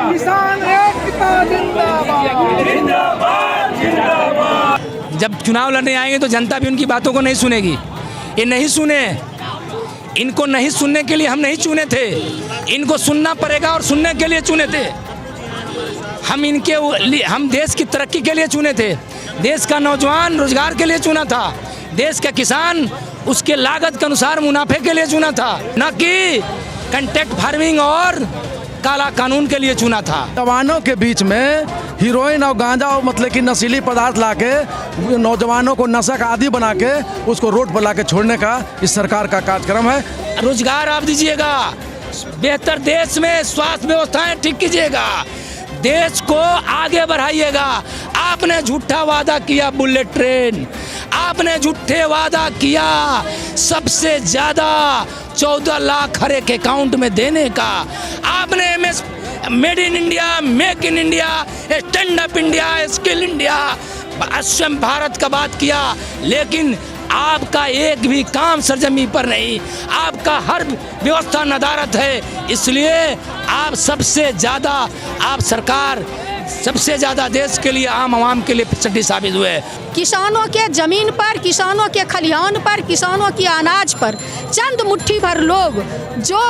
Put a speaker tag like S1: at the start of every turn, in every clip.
S1: किसान एकता जिंदाबाद जिंदाबाद जिंदाबाद।
S2: जब चुनाव लड़ने आएंगे तो जनता भी उनकी बातों को नहीं सुनेगी। ये नहीं सुने, इनको नहीं सुनने के लिए हम नहीं चुने थे, इनको सुनना पड़ेगा और सुनने के लिए चुने थे। हम देश की तरक्की के लिए चुने थे, देश का नौजवान रोजगार के लिए चुना था, देश का किसान उसके लागत के अनुसार मुनाफे के लिए चुना था, न कि कंट्रैक्ट फार्मिंग और काला कानून के लिए चुना था।
S3: जवानों के बीच में हीरोइन और गांजा और मतलब कि नशीली पदार्थ लाके नौजवानों को नशा का आदी बना के उसको रोड पर लाके छोड़ने का इस सरकार का कार्यक्रम है।
S2: रोजगार आप दीजिएगा, बेहतर देश में स्वास्थ्य व्यवस्थाएं ठीक कीजिएगा, देश को आगे बढ़ाइएगा। आपने झूठा वादा किया बुलेट ट्रेन, आपने झूठे वादा किया सबसे ज्यादा 14 लाख हर एक अकाउंट में देने का, आपने made in India, make in India, stand up India, skill India, स्वयं भारत का बात किया, लेकिन आपका एक भी काम सरजमी पर नहीं, आपका हर व्यवस्था नदारत है। इसलिए आप सबसे ज़्यादा, आप सरकार सबसे ज़्यादा देश के लिए, आम आवाम के लिए पिछड़ी साबित हुए।
S4: किसानों के ज़मीन पर, किसानों के खलिहान पर, किसानों के अनाज पर चंद मुट्ठी भर लोग, जो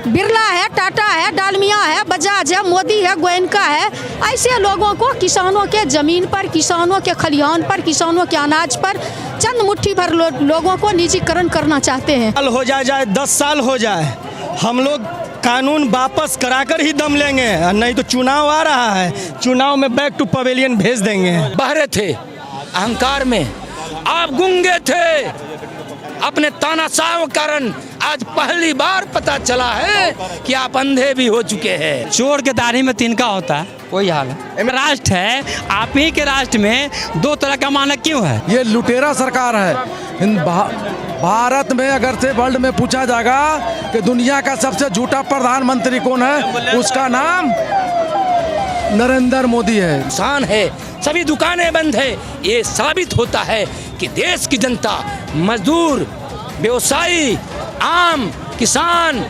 S4: बिरला है, टाटा है, डालमिया है, बजाज है, मोदी है, गोयनका है, ऐसे लोगों को किसानों के ज़मीन पर, किसानों के खलिहान पर, किसानों के अनाज पर चंद मुट्ठी भर लोगों को निजीकरण करना चाहते हैं।
S5: साल हो जाए 10 साल हो जाए, हम लोग कानून वापस कराकर ही दम लेंगे, नहीं तो चुनाव आ रहा है, चुनाव में बैक टू पवेलियन भेज देंगे।
S2: बहरे थे अहंकार में, आप गूंगे थे अपने तानाशाह के कारण, आज पहली बार पता चला है कि आप अंधे भी हो चुके हैं।
S6: चोर के दाढ़ी में तिनका होता है, वही हाल है। राष्ट्र है, आप ही के राष्ट्र में दो तरह का मानक क्यों है?
S3: ये लुटेरा सरकार है। भारत में अगर से वर्ल्ड में पूछा जाएगा कि दुनिया का सबसे झूठा प्रधानमंत्री कौन है, उसका नाम नरेंद्र मोदी है।
S2: नुकसान है, सभी दुकानें बंद है, ये साबित होता है कि देश की जनता, मजदूर, व्यवसायी, आम किसान,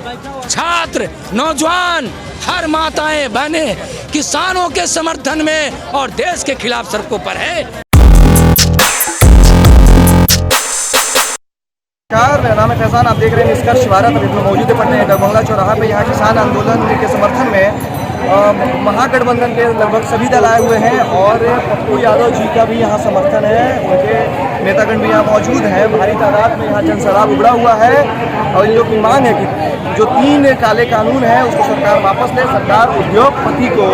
S2: छात्र, नौजवान, हर माताएं बहनें किसानों के समर्थन में और देश के खिलाफ सड़कों पर है।
S7: मेरा नाम है फैजान, आप देख रहे हैं निष्कर्ष भारत। अभी मौजूद है पटना डरबंगला चौराहा पे। यहाँ किसान आंदोलन के समर्थन में महागठबंधन के लगभग सभी दल आए हुए हैं और पप्पू यादव जी का भी यहाँ समर्थन है, उनके नेतागण भी यहाँ मौजूद हैं। भारी तादाद में यहाँ जनसैलाब उमड़ा हुआ है और जो की मांग है कि जो 3 काले कानून है उसको सरकार वापस ले, सरकार उद्योगपति को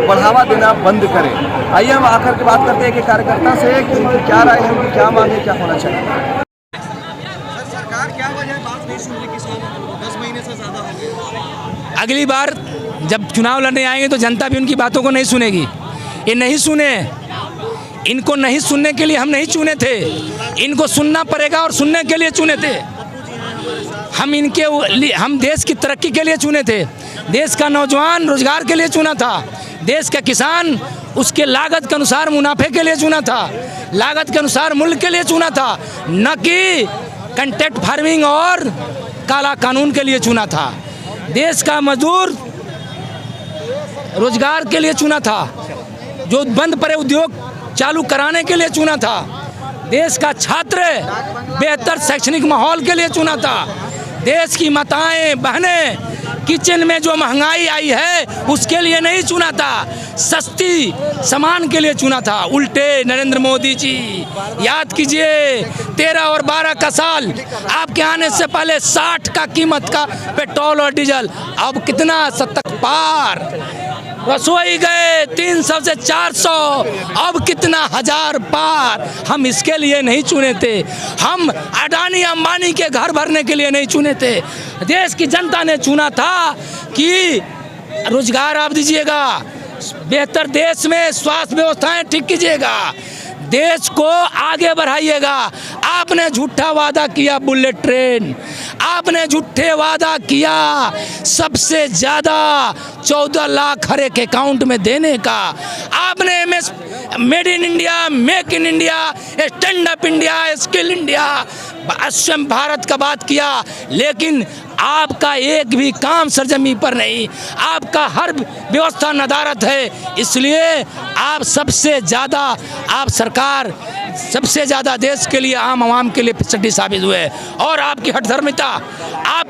S7: बढ़ावा देना बंद करे। आइए हम आकर के बात करते हैं कि कार्यकर्ता से कि उनकी क्या राय है, उनकी क्या मांग है, क्या होना चाहिए। सरकार क्या वजह बात नहीं सुन रही किसानों को, 10 महीने से ज़्यादा हो गए।
S2: अगली बार जब चुनाव लड़ने आएंगे तो जनता भी उनकी बातों को नहीं सुनेगी। ये नहीं सुने, इनको नहीं सुनने के लिए हम नहीं चुने थे, इनको सुनना पड़ेगा और सुनने के लिए चुने थे। हम देश की तरक्की के लिए चुने थे, देश का नौजवान रोजगार के लिए चुना था, देश का किसान उसके लागत के अनुसार मुनाफे के लिए चुना था, लागत के अनुसार मूल्य के लिए चुना था, न कि कंट्रैक्ट फार्मिंग और काला कानून के लिए चुना था। देश का मजदूर रोजगार के लिए चुना था, जो बंद पड़े उद्योग चालू कराने के लिए चुना था, देश का छात्र बेहतर शैक्षणिक माहौल के लिए चुना था, देश की माताएं बहनें किचन में जो महंगाई आई है उसके लिए नहीं चुना था, सस्ती सामान के लिए चुना था। उल्टे नरेंद्र मोदी जी, याद कीजिए 13 और 12 का साल, आपके आने से पहले 60 का कीमत का पेट्रोल और डीजल, अब कितना 70 पार। रसोई गए 300 से 400, अब कितना 1000 पार। हम इसके लिए नहीं चुने थे, हम अडानी अंबानी के घर भरने के लिए नहीं चुने थे, देश की जनता ने चुना था कि रोजगार आप दीजिएगा, बेहतर देश में स्वास्थ्य व्यवस्थाएं ठीक कीजिएगा, देश को आगे बढ़ाइएगा। आपने झूठा वादा किया बुलेट ट्रेन, आपने झूठे वादा किया सबसे ज़्यादा 14 लाख हर एक अकाउंट में देने का, आपने made in India, make in India, stand up India, skill India, अश्वम भारत का बात किया, लेकिन आपका एक भी काम सरजमी पर नहीं, आपका हर व्यवस्था नदारत है। इसलिए आप सबसे ज़्यादा, आप सरकार सबसे ज़्यादा देश के लिए, आम आवाम के लिए फिसड्डी साबित हुए। और आपकी हठधर्मिता, आप,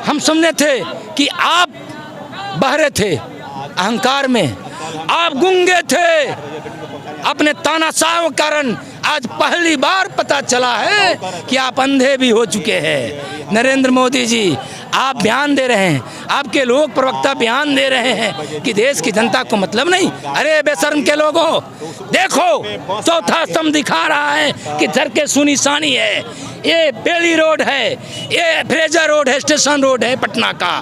S2: हम सुनने थे कि आप बहरे थे अहंकार में, आप गूंगे थे अपने तानाशाह के कारण। आज पहली बार पता चला है कि आप अंधे भी हो चुके हैं। नरेंद्र मोदी जी, आप बयान दे रहे हैं, आपके लोग प्रवक्ता बयान दे रहे हैं कि देश की जनता को मतलब नहीं। अरे बेशर्म के लोगों, देखो चौथा स्तंभ दिखा रहा है कि घर के सुनिशानी है। ये बेली रोड है, ये फ्रेजर रोड है, स्टेशन रोड है पटना का,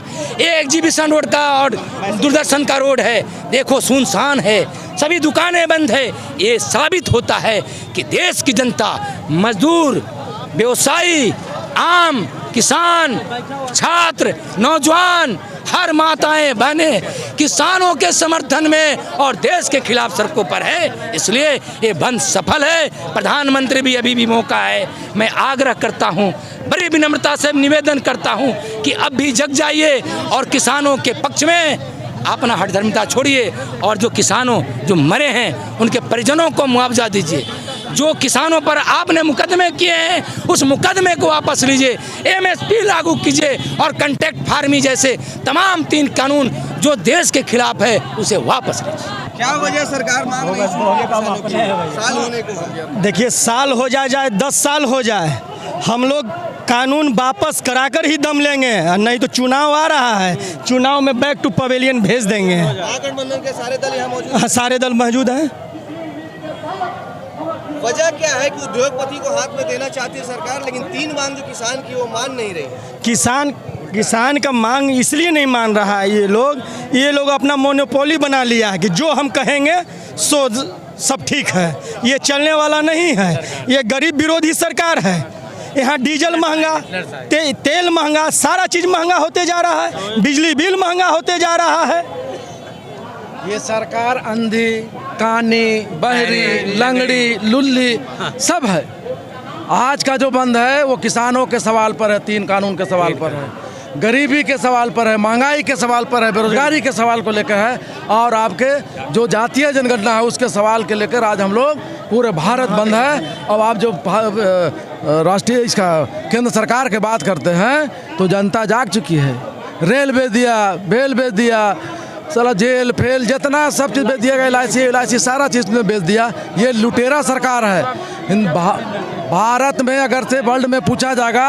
S2: ये एग्जीबिशन रोड का और दूरदर्शन का रोड है। देखो सुनसान है, सभी दुकानें बंद है। ये साबित होता है कि देश की जनता, मजदूर, व्यवसायी, आम किसान, छात्र, नौजवान, हर माताएं बहनें किसानों के समर्थन में और देश के खिलाफ सड़कों पर है। इसलिए ये बंद सफल है। प्रधानमंत्री भी अभी भी मौका है। मैं आग्रह करता हूँ, बड़ी विनम्रता से निवेदन करता हूँ कि अब भी जग जाइए और किसानों के पक्ष में अपना हठधर्मिता छोड़िए और जो किसानों जो मरे हैं उनके परिजनों को मुआवजा दीजिए। जो किसानों पर आपने मुकदमे किए हैं उस मुकदमे को वापस लीजिए, MSP लागू कीजिए और कॉन्ट्रैक्ट फार्मिंग जैसे तमाम 3 कानून जो देश के खिलाफ है उसे वापस लीजिए।
S7: क्या वजह सरकार मान रही है साल होने को?
S5: देखिए, साल हो जाए, 10 साल हो जाए, हम लोग कानून वापस कराकर ही दम लेंगे। नहीं तो चुनाव आ रहा है, चुनाव में बैक टू पवेलियन भेज देंगे।
S7: महागठबंधन के सारे दल यहाँ मौजूद हैं?
S5: सारे दल मौजूद हैं।
S7: वजह क्या है कि उद्योगपति को हाथ में देना चाहती है सरकार, लेकिन 3 मांग जो किसान की वो मान नहीं रही। किसान का मांग इसलिए नहीं मान रहा है ये लोग अपना मोनोपोली बना लिया है कि जो हम कहेंगे सो सब ठीक है। ये चलने वाला नहीं है, ये गरीब विरोधी सरकार है। यहाँ डीजल महंगा, तेल महंगा, सारा चीज़ महंगा होते जा रहा है, बिजली बिल महंगा होते जा रहा है।
S3: ये सरकार अंधी, कानी, बहरी, लंगड़ी, लुल्ली सब है। आज का जो बंद है वो किसानों के सवाल पर है, 3 कानून के सवाल पर है, गरीबी के सवाल पर है, महंगाई के सवाल पर है, बेरोजगारी के सवाल को लेकर है और आपके जो जातीय जनगणना है उसके सवाल के लेकर आज हम लोग पूरे भारत बंद है। अब आप जो राष्ट्रीय इसका केंद्र सरकार की बात करते हैं तो जनता जाग चुकी है। रेल बेच दिया, बेल बेच दिया, साला जेल फेल जितना सब चीज़ बेच दिया गया, LIC सारा चीज़ में बेच दिया। ये लुटेरा सरकार है। भारत में अगर से वर्ल्ड में पूछा जाएगा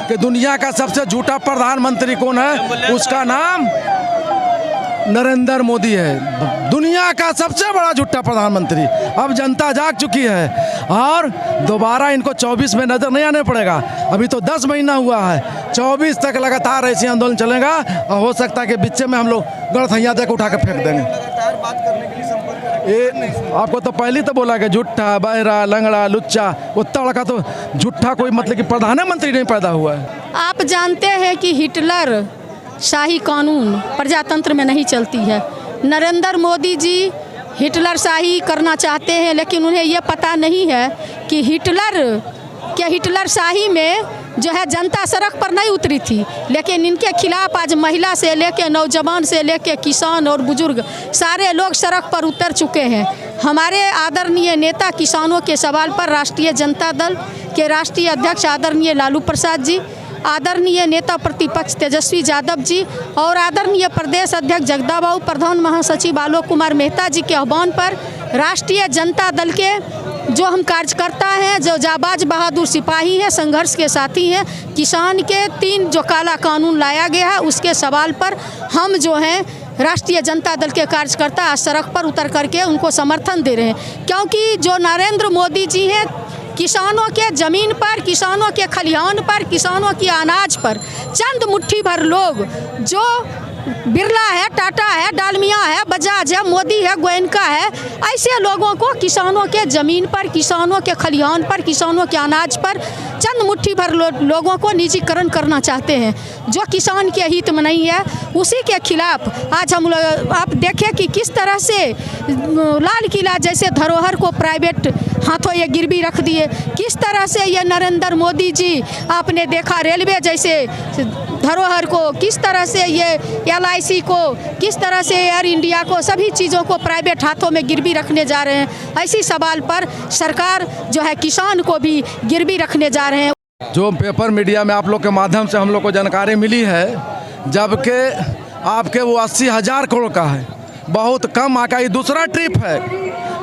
S3: कि दुनिया का सबसे झूठा प्रधानमंत्री कौन है, उसका नाम नरेंद्र मोदी है। दुनिया का सबसे बड़ा झूठा प्रधानमंत्री। अब जनता जाग चुकी है और दोबारा इनको 24 में नजर नहीं आने पड़ेगा। अभी तो 10 महीना हुआ है, 24 तक लगातार ऐसे आंदोलन चलेगा और हो सकता है कि बीच में हम लोग गणथैया देकर उठा कर फेंक देंगे।
S7: लगातार बात करने के लिए संपर्क
S3: ये आपको तो पहले तो बोला कि झूठा, बहरा, लंगड़ा, लुच्चा, वो तड़का तो झूठा कोई मतलब कि प्रधानमंत्री नहीं पैदा हुआ है।
S4: आप जानते हैं कि हिटलर शाही कानून प्रजातंत्र में नहीं चलती है। नरेंद्र मोदी जी हिटलर शाही करना चाहते हैं, लेकिन उन्हें यह पता नहीं है कि हिटलर शाही में जो है जनता सड़क पर नहीं उतरी थी, लेकिन इनके खिलाफ आज महिला से लेके नौजवान से लेके किसान और बुजुर्ग सारे लोग सड़क पर उतर चुके हैं। हमारे आदरणीय नेता किसानों के सवाल पर राष्ट्रीय जनता दल के राष्ट्रीय अध्यक्ष आदरणीय लालू प्रसाद जी, आदरणीय नेता प्रतिपक्ष तेजस्वी यादव जी और आदरणीय प्रदेश अध्यक्ष जगदाबाबू, प्रधान महासचिव आलोक कुमार मेहता जी के आह्वान पर राष्ट्रीय जनता दल के जो हम कार्यकर्ता हैं, जो जाबाज बहादुर सिपाही हैं, संघर्ष के साथी हैं, किसान के 3 जो काला कानून लाया गया है उसके सवाल पर हम जो हैं राष्ट्रीय जनता दल के कार्यकर्ता आज सड़क पर उतर करके उनको समर्थन दे रहे हैं। क्योंकि जो नरेंद्र मोदी जी हैं किसानों के ज़मीन पर, किसानों के खलिहान पर, किसानों की अनाज पर चंद मुट्ठी भर लोग जो बिरला है, टाटा है, डालमिया है, बजाज है, मोदी है, गोयनका है, ऐसे लोगों को किसानों के ज़मीन पर, किसानों के खलिहान पर, किसानों के अनाज पर चंद मुट्ठी भर लोगों को निजीकरण करना चाहते हैं, जो किसान के हित में नहीं है। उसी के खिलाफ आज हम लोग आप देखें कि किस तरह से लाल किला जैसे धरोहर को प्राइवेट हाथों ये गिरवी रख दिए, किस तरह से ये नरेंद्र मोदी जी आपने देखा रेलवे जैसे धरोहर को, किस तरह से ये LIC को, किस तरह से एयर इंडिया को, सभी चीज़ों को प्राइवेट हाथों में गिरवी रखने जा रहे हैं। ऐसी सवाल पर सरकार जो है किसान को भी गिरवी रखने जा रहे हैं।
S3: जो पेपर मीडिया में आप लोग के माध्यम से हम लोग को जानकारी मिली है, जबकि आपके वो 80,000 करोड़ का है, बहुत कम आका। ये दूसरा ट्रिप है।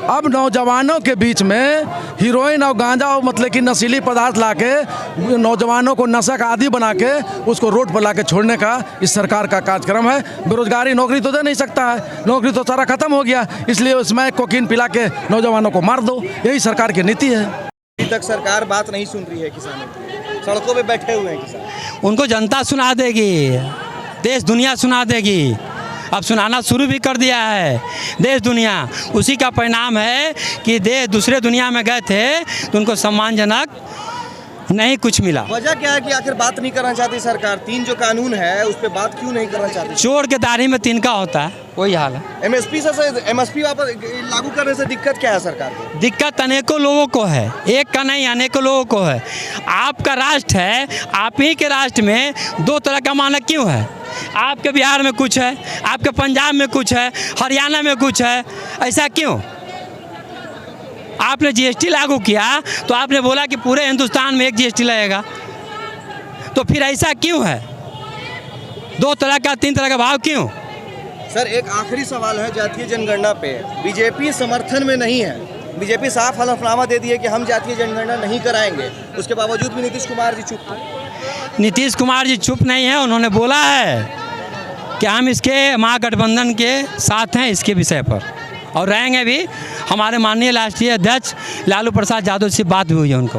S3: अब नौजवानों के बीच में हीरोइन और गांजा और मतलब कि नशीली पदार्थ लाके नौजवानों को नशा का आदी बना के उसको रोड पर लाके छोड़ने का इस सरकार का कार्यक्रम है। बेरोजगारी नौकरी तो दे नहीं सकता है, नौकरी तो सारा खत्म हो गया, इसलिए उसमें कोकीन पिला के नौजवानों को मार दो, यही सरकार की नीति है।
S7: अभी तक सरकार बात नहीं सुन रही है किसानों की, सड़कों पे बैठे हुए हैं किसान।
S6: उनको जनता सुना देगी, देश दुनिया सुना देगी। अब सुनाना शुरू भी कर दिया है देश दुनिया। उसी का परिणाम है कि देश दूसरे दुनिया में गए थे तो उनको सम्मानजनक नहीं कुछ मिला।
S7: वजह क्या है कि आखिर बात नहीं करना चाहती सरकार? 3 जो कानून है उस पर बात क्यों नहीं करना चाहती?
S6: चोर के दाढ़ी में तिनका होता है, वही हाल है।
S7: MSP वापस लागू करने से दिक्कत क्या है सरकार को?
S6: दिक्कत अनेकों लोगों को है, एक का नहीं अनेकों लोगों को है। आपका राष्ट्र है, आप ही के राष्ट्र में 2 तरह का मानक क्यों है? आपके बिहार में कुछ है, आपके पंजाब में कुछ है, हरियाणा में कुछ है, ऐसा क्यों? आपने GST लागू किया तो आपने बोला कि पूरे हिंदुस्तान में एक GST लगेगा, तो फिर ऐसा क्यों है? 2 तरह का 3 तरह का भाव क्यों?
S7: सर एक आखिरी सवाल है, जातीय जनगणना पे बीजेपी समर्थन में नहीं है। बीजेपी साफ हलफनामा दे दिए कि हम जातीय जनगणना नहीं कराएंगे, उसके बावजूद भी नीतीश कुमार जी चुप हैं।
S6: नीतीश कुमार जी चुप नहीं है, उन्होंने बोला है कि हम इसके महागठबंधन के साथ हैं इसके विषय पर और रहेंगे भी। हमारे माननीय राष्ट्रीय अध्यक्ष लालू प्रसाद यादव से बात भी हुई है उनको।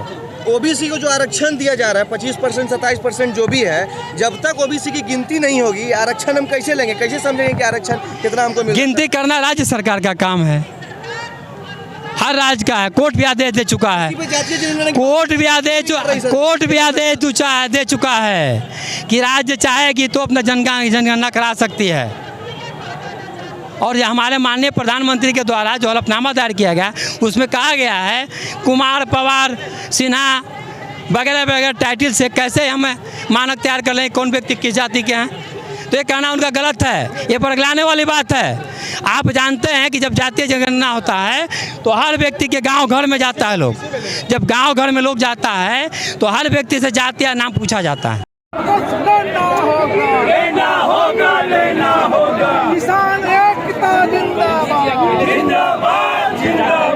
S7: OBC को जो आरक्षण दिया जा रहा है 25%, 27% जो भी है, जब तक OBC की गिनती नहीं होगी आरक्षण हम कैसे लेंगे? कैसे समझेंगे कि आरक्षण कितना हमको मिल?
S6: गिनती करना राज्य सरकार का काम है, हर राज्य का है। कोर्ट भी आदेश दे चुका है, कोर्ट भी आदेश दे चुका है कि राज्य चाहेगी तो अपना जनगणना करा सकती है। और ये हमारे माननीय प्रधानमंत्री के द्वारा जो हलफनामा दायर किया गया उसमें कहा गया है कुमार, पवार, सिन्हा वगैरह वगैरह टाइटल से कैसे हम मानक तैयार कर लें कौन व्यक्ति किस जाति के हैं, तो ये कहना उनका गलत है, ये पगलाने वाली बात है। आप जानते हैं कि जब जातीय जनगणना होता है तो हर व्यक्ति के गांव घर में जाता है लोग, जब गांव घर में लोग जाता है तो हर व्यक्ति से जाति या नाम पूछा जाता है।